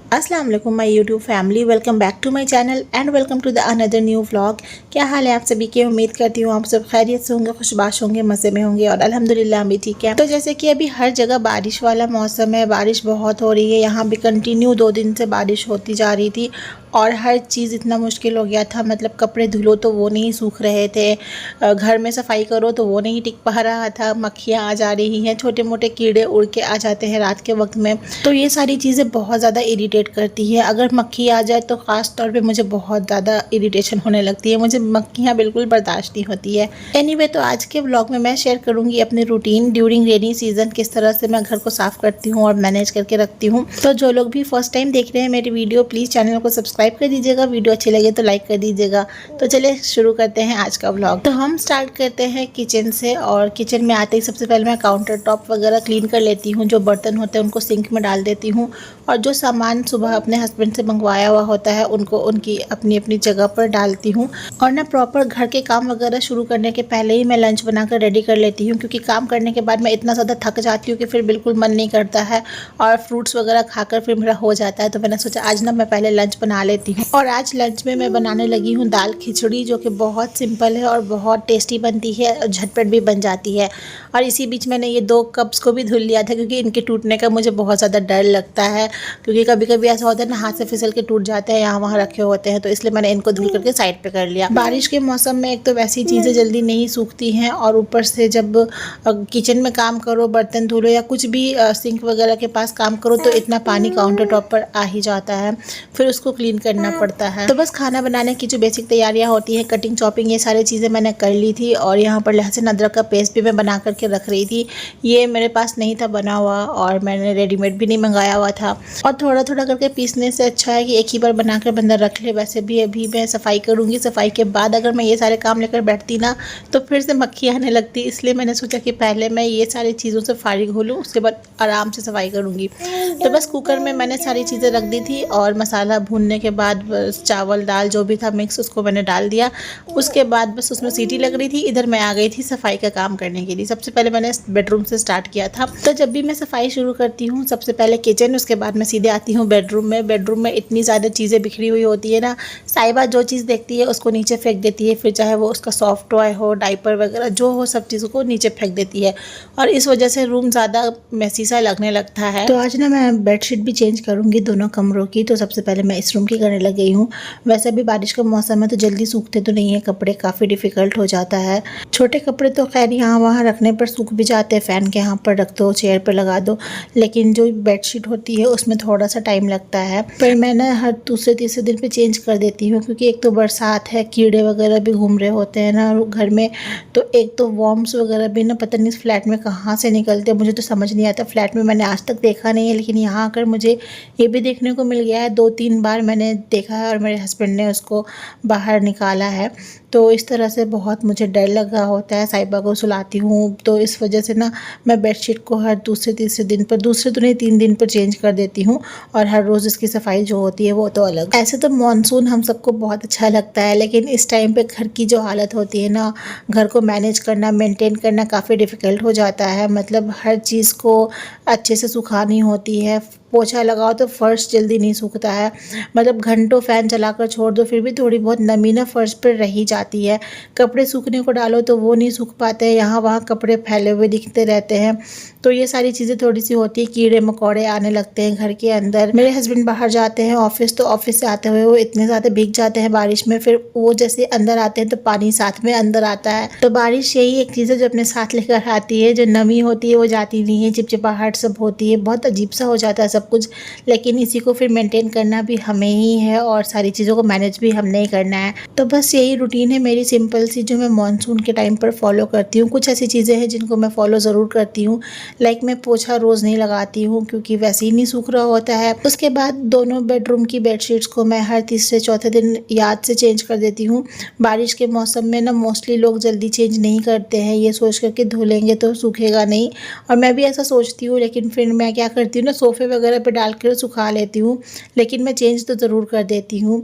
अस्सलाम वालेकुम my YouTube family, welcome back to my channel and welcome to the another new vlog. क्या हाल है आप सभी के? उम्मीद करती हूँ आप सब खैरियत से होंगे, खुशबाश होंगे, मज़े में होंगे और अल्हम्दुलिल्लाह हम भी ठीक है। तो जैसे कि अभी हर जगह बारिश वाला मौसम है, बारिश बहुत हो रही है। यहाँ भी कंटिन्यू 2 दिन से बारिश होती जा रही थी और हर चीज़ इतना मुश्किल हो गया था। मतलब कपड़े धुलो तो वो नहीं सूख रहे थे, घर में सफाई करो तो वो नहीं टिक पा रहा था, मक्खियाँ आ जा रही हैं, छोटे मोटे कीड़े उड़ के आ जाते हैं रात के वक्त में। तो ये सारी चीज़ें बहुत ज़्यादा इरिटेट करती है। अगर मक्खी आ जाए तो ख़ास तौर पे मुझे बहुत ज़्यादा इरिटेशन होने लगती है, मुझे मक्खियाँ बिल्कुल बर्दाश्त नहीं होती है। एनीवे तो आज के व्लॉग में मैं शेयर करूँगी अपनी रूटीन ड्यूरिंग रेनी सीज़न, किस तरह से मैं घर को साफ़ करती हूँ और मैनेज करके रखती हूँ। तो जो लोग भी फर्स्ट टाइम देख रहे हैं मेरी वीडियो, प्लीज़ चैनल को सब्सक्राइब कर दीजिएगा, वीडियो अच्छी लगे तो लाइक कर दीजिएगा। तो चलिए शुरू करते हैं आज का व्लॉग। तो हम स्टार्ट करते हैं किचन से, और किचन में आते ही सबसे पहले मैं काउंटर टॉप वगैरह क्लीन कर लेती हूँ। जो बर्तन होते हैं उनको सिंक में डाल देती हूँ और जो सामान सुबह अपने हस्बैंड से मंगवाया हुआ होता है उनको उनकी अपनी अपनी जगह पर डालती हूँ। और ना प्रॉपर घर के काम वगैरह शुरू करने के पहले ही मैं लंच बनाकर रेडी कर लेती हूँ, क्योंकि काम करने के बाद मैं इतना ज़्यादा थक जाती हूँ कि फिर बिल्कुल मन नहीं करता है और फ्रूट्स वगैरह खाकर फिर मेरा हो जाता है। तो मैंने सोचा आज ना मैं पहले लंच बना लेती हूँ। और आज लंच में मैं बनाने लगी हूँ दाल खिचड़ी, जो कि बहुत सिंपल है और बहुत टेस्टी बनती है और झटपट भी बन जाती है। और इसी बीच मैंने ये 2 कप्स को भी धुल लिया था, क्योंकि इनके टूटने का मुझे बहुत ज़्यादा डर लगता है, क्योंकि कभी कभी ऐसा होता है ना हाथ से फिसल के टूट जाते हैं, यहाँ वहाँ रखे होते हैं। तो इसलिए मैंने इनको धुल करके साइड पे कर लिया। बारिश के मौसम में एक तो वैसी चीज़ें जल्दी नहीं सूखती हैं, और ऊपर से जब किचन में काम करो, बर्तन धुलो या कुछ भी सिंक वगैरह के पास काम करो, तो इतना पानी काउंटर टॉप पर आ ही जाता है, फिर उसको क्लीन करना पड़ता है। तो बस खाना बनाने की जो बेसिक तैयारियाँ होती हैं, कटिंग चॉपिंग, ये सारी चीज़ें मैंने कर ली थी। और यहाँ पर लहसुन अदरक का पेस्ट भी मैं बना करके रख रही थी। ये मेरे पास नहीं था बना हुआ और मैंने रेडीमेड भी नहीं मंगाया हुआ था। और थोड़ा थोड़ा करके पीसने से अच्छा है कि एक ही बार बनाकर बंदा रख ले। वैसे भी अभी मैं सफाई करूँगी, सफाई के बाद अगर मैं ये सारे काम लेकर बैठती ना तो फिर से मक्खी आने लगती, इसलिए मैंने सोचा कि पहले मैं ये सारी चीज़ों से फारिग हो लूँ, उसके बाद आराम से सफाई करूँगी। तो बस कुकर में मैंने सारी चीज़ें रख दी थी और मसाला भूनने के बाद बस चावल दाल जो भी था मिक्स उसको मैंने डाल दिया। उसके बाद बस उसमें सीटी लग रही थी, इधर मैं आ गई थी सफाई का काम करने के लिए। सबसे पहले मैंने बेडरूम से स्टार्ट किया था। तो जब भी मैं सफाई शुरू करती हूँ सबसे पहले किचन, उसके बाद मैं सीधे आती हूँ बेडरूम में। बेडरूम में इतनी ज़्यादा चीज़ें बिखरी हुई होती है ना, साहिबा जो चीज़ देखती है उसको नीचे फेंक देती है, फिर चाहे वो उसका सॉफ्ट टॉय हो, डाइपर वगैरह जो हो, सब चीज़ों को नीचे फेंक देती है और इस वजह से रूम ज़्यादा मैसी सा लगने लगता है। तो आज ना मैं बेडशीट भी चेंज करूँगी दोनों कमरों की। तो सबसे पहले मैं इस रूम की करने लग गई हूँ। वैसे भी बारिश का मौसम है तो जल्दी सूखते तो नहीं है कपड़े, काफ़ी डिफ़िकल्ट हो जाता है। छोटे कपड़े तो खैर यहाँ वहाँ रखने पर सूख भी जाते हैं, फ़ैन के यहाँ पर रख दो, चेयर पर लगा दो, लेकिन जो बेडशीट होती है उसमें थोड़ा सा टाइम लगता है। पर मैं ना हर दूसरे तीसरे दिन पे चेंज कर देती हूँ, क्योंकि एक तो बरसात है, कीड़े वगैरह भी घूम रहे होते हैं ना घर में, तो एक तो वॉर्म्स वगैरह भी ना पता नहीं इस फ्लैट में कहाँ से निकलते हैं, मुझे तो समझ नहीं आता। फ्लैट में मैंने आज तक देखा नहीं है, लेकिन यहाँ आकर मुझे ये भी देखने को मिल गया है। 2-3 बार मैंने देखा है और मेरे हस्बैंड ने उसको बाहर निकाला है। तो इस तरह से बहुत मुझे डर लगा होता है। साहिबा को सुलाती हूँ तो इस वजह से ना मैं बेडशीट को हर दूसरे तीसरे दिन पर, दूसरे तो नहीं 3 दिन पर चेंज कर देती हूँ, और हर रोज़ इसकी सफाई जो होती है वो तो अलग। ऐसे तो मॉनसून हम सबको बहुत अच्छा लगता है, लेकिन इस टाइम पे घर की जो हालत होती है ना, घर को मैनेज करना, मेंटेन करना काफ़ी डिफ़िकल्ट हो जाता है। मतलब हर चीज़ को अच्छे से सुखानी होती है। पोछा लगाओ तो फर्श जल्दी नहीं सूखता है, मतलब घंटों फ़ैन चलाकर छोड़ दो फिर भी थोड़ी बहुत नमी ना फर्श पर रही जाती है। कपड़े सूखने को डालो तो वो नहीं सूख पाते हैं, यहाँ वहाँ कपड़े फैले हुए दिखते रहते हैं। तो ये सारी चीज़ें थोड़ी सी होती है, कीड़े मकोड़े आने लगते हैं घर के अंदर। मेरे हस्बैंड बाहर जाते हैं ऑफिस, तो ऑफिस से आते हुए वो इतने ज़्यादा भीग जाते हैं बारिश में, फिर वो जैसे अंदर आते हैं तो पानी साथ में अंदर आता है। तो बारिश यही एक चीज़ है जो अपने साथ लेकर आती है, जो नमी होती है वो जाती नहीं है, चिपचिपाहट सब होती है, बहुत अजीब सा हो जाता है सब कुछ। लेकिन इसी को फिर मेंटेन करना भी हमें ही है और सारी चीज़ों को मैनेज भी हमने ही करना है। तो बस यही रूटीन है मेरी सिंपल सी, जो मैं मानसून के टाइम पर फॉलो करती हूँ। कुछ ऐसी चीज़ें हैं जिनको मैं फॉलो ज़रूर करती हूँ, लाइक मैं पोछा रोज़ नहीं लगाती हूँ क्योंकि वैसे ही नहीं सूख रहा होता है। उसके बाद दोनों बेडरूम की बेडशीट्स को मैं हर तीसरे चौथे दिन याद से चेंज कर देती हूँ। बारिश के मौसम में ना मोस्टली लोग जल्दी चेंज नहीं करते हैं, ये सोच कर कि धो लेंगे तो सूखेगा नहीं, और मैं भी ऐसा सोचती हूँ। लेकिन फिर मैं क्या करती हूँ ना, सोफ़े वगैरह पर डाल कर सुखा लेती हूँ, लेकिन मैं चेंज तो ज़रूर कर देती हूँ।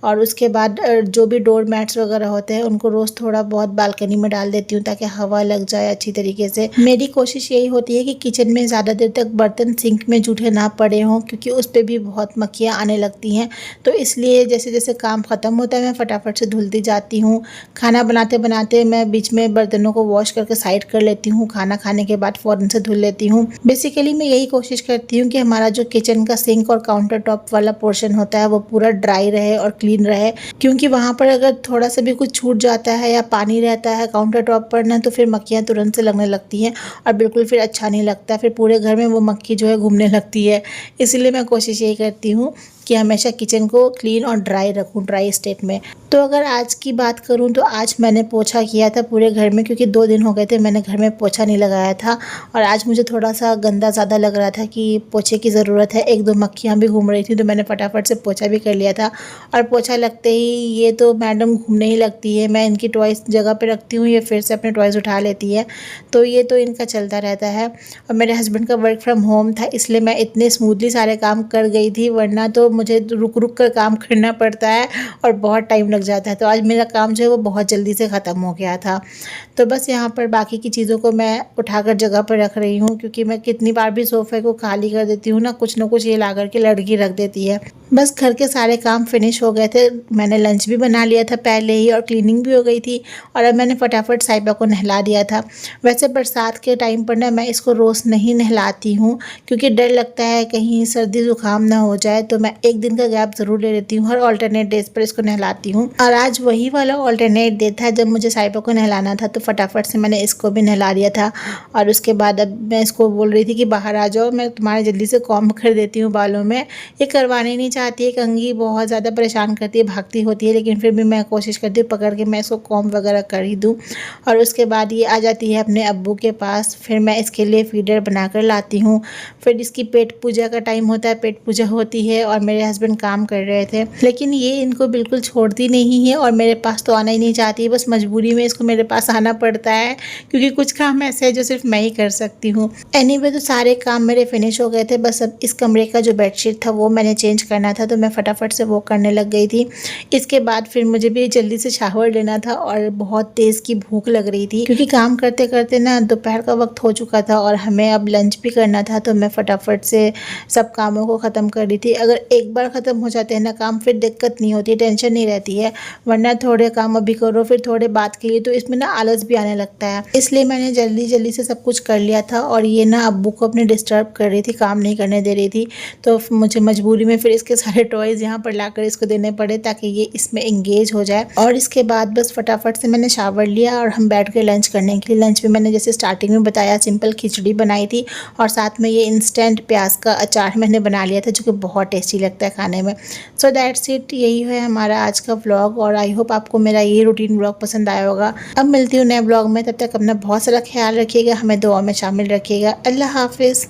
और उसके बाद जो भी डोर मैट्स वगैरह वगैरह होते हैं उनको रोज़ थोड़ा बहुत बालकनी में डाल देती हूँ ताकि हवा लग जाए अच्छी तरीके से। मेरी कोशिश यही होती है कि किचन में ज़्यादा देर तक बर्तन सिंक में जूठे ना पड़े हों, क्योंकि उस पर भी बहुत मक्खियाँ आने लगती हैं। तो इसलिए जैसे जैसे काम ख़त्म होता है मैं फटाफट से धुलती जाती हूँ। खाना बनाते बनाते मैं बीच में बर्तनों को वॉश करके साइड कर लेती हूँ, खाना खाने के बाद फ़ौरन से धुल लेती हूँ। बेसिकली मैं यही कोशिश करती हूँ कि हमारा जो किचन का सिंक और काउंटर टॉप वाला पोर्शन होता है वो पूरा ड्राई रहे और क्लीन रहे, क्योंकि वहाँ पर अगर थोड़ा सा भी कुछ छूट जाता है या पानी रहता है काउंटर टॉप पर ना, तो फिर मक्खियाँ तुरंत से लगने लगती हैं और बिल्कुल फिर अच्छा नहीं लगता, फिर पूरे घर में वो मक्खी जो है घूमने लगती है। इसलिए मैं कोशिश यही करती हूँ कि हमेशा किचन को क्लीन और ड्राई रखूँ, ड्राई स्टेट में। तो अगर आज की बात करूँ तो आज मैंने पोछा किया था पूरे घर में, क्योंकि 2 दिन हो गए थे मैंने घर में पोछा नहीं लगाया था और आज मुझे थोड़ा सा गंदा ज़्यादा लग रहा था कि पोछे की ज़रूरत है। 1-2 मक्खियाँ भी घूम रही थी तो मैंने फटाफट से पोछा भी कर लिया था। और पोछा लगते ही ये तो मैडम घूमने ही लगती है, मैं इनकी टॉयज़ जगह पर रखती हूँ, ये फिर से अपने टॉयज़ उठा लेती है, तो ये तो इनका चलता रहता है। और मेरे हस्बैंड का वर्क फ्रॉम होम था इसलिए मैं इतने स्मूथली सारे काम कर गई थी, वरना तो मुझे रुक रुक कर काम करना पड़ता है और बहुत टाइम लग जाता है। तो आज मेरा काम जो है वो बहुत जल्दी से ख़त्म हो गया था। तो बस यहाँ पर बाकी की चीज़ों को मैं उठाकर जगह पर रख रही हूँ, क्योंकि मैं कितनी बार भी सोफ़े को खाली कर देती हूँ ना, कुछ ना कुछ ये ला कर के लड़की रख देती है। बस घर के सारे काम फिनिश हो गए थे, मैंने लंच भी बना लिया था पहले ही और क्लीनिंग भी हो गई थी और अब मैंने फटाफट साहिबा को नहला दिया था। वैसे बरसात के टाइम पर ना मैं इसको रोज़ नहीं नहलाती हूँ, क्योंकि डर लगता है कहीं सर्दी ज़ुकाम ना हो जाए, तो मैं एक दिन का गैप ज़रूर ले लेती हूँ, हर अल्टरनेट डेज पर इसको नहलाती हूँ। और आज वही वाला अल्टरनेट डे था जब मुझे साहिबा को नहलाना था, तो फटाफट से मैंने इसको भी नहला दिया था। और उसके बाद अब मैं इसको बोल रही थी कि बाहर आ जाओ, मैं तुम्हारे जल्दी से कॉम्ब कर देती हूँ बालों में। ये करवाने नहीं चाहती है, कंघी बहुत ज़्यादा परेशान करती है, भागती होती है, लेकिन फिर भी मैं कोशिश करती हूँ पकड़ के मैं इसको कॉम्ब वगैरह कर ही दूँ। और उसके बाद ये आ जाती है अपने अब्बू के पास, फिर मैं इसके लिए फीडर बना कर लाती हूँ। फिर इसकी पेट पूजा का टाइम होता है, पेट पूजा होती है और मेरे हस्बैंड काम कर रहे थे, लेकिन ये इनको बिल्कुल छोड़ती नहीं है और मेरे पास तो आना ही नहीं चाहती है। बस मजबूरी में इसको मेरे पास आना पड़ता है, क्योंकि कुछ काम ऐसे है जो सिर्फ मैं ही कर सकती हूँ। एनीवे तो सारे काम मेरे फिनिश हो गए थे, बस अब इस कमरे का जो बेडशीट था वो मैंने चेंज करना था, तो मैं फटाफट से वो करने लग गई थी। इसके बाद फिर मुझे भी जल्दी से शावर लेना था और बहुत तेज़ की भूख लग रही थी, क्योंकि काम करते करते ना दोपहर का वक्त हो चुका था और हमें अब लंच भी करना था, तो मैं फटाफट से सब कामों को ख़त्म कर रही थी। अगर एक बार ख़त्म हो जाते हैं ना काम, फिर दिक्कत नहीं होती, टेंशन नहीं रहती है, वरना थोड़े काम अभी करो फिर थोड़े बात के लिए, तो इसमें ना आलस भी आने लगता है। इसलिए मैंने जल्दी जल्दी से सब कुछ कर लिया था और ये ना अब्बू को अपने डिस्टर्ब कर रही थी, काम नहीं करने दे रही थी, तो मुझे मजबूरी में फिर इसके सारे टॉयज़ यहाँ पर लाकर इसको देने पड़े ताकि ये इसमें इंगेज हो जाए। और इसके बाद बस फटाफट से मैंने शावर लिया और हम बैठ गए लंच करने के लिए। लंच में मैंने जैसे स्टार्टिंग में बताया सिंपल खिचड़ी बनाई थी और साथ में ये इंस्टेंट प्याज का अचार मैंने बना लिया था, जो कि बहुत टेस्टी लगता है खाने में। सो दैट्स इट, यही है हमारा आज का व्लॉग और आई होप आपको मेरा ये रूटीन व्लॉग पसंद आया होगा। अब मिलती हूँ नए व्लॉग में, तब तक अपना बहुत सारा ख्याल रखिएगा, हमें दुआ में शामिल रखिएगा। अल्लाह हाफिज़।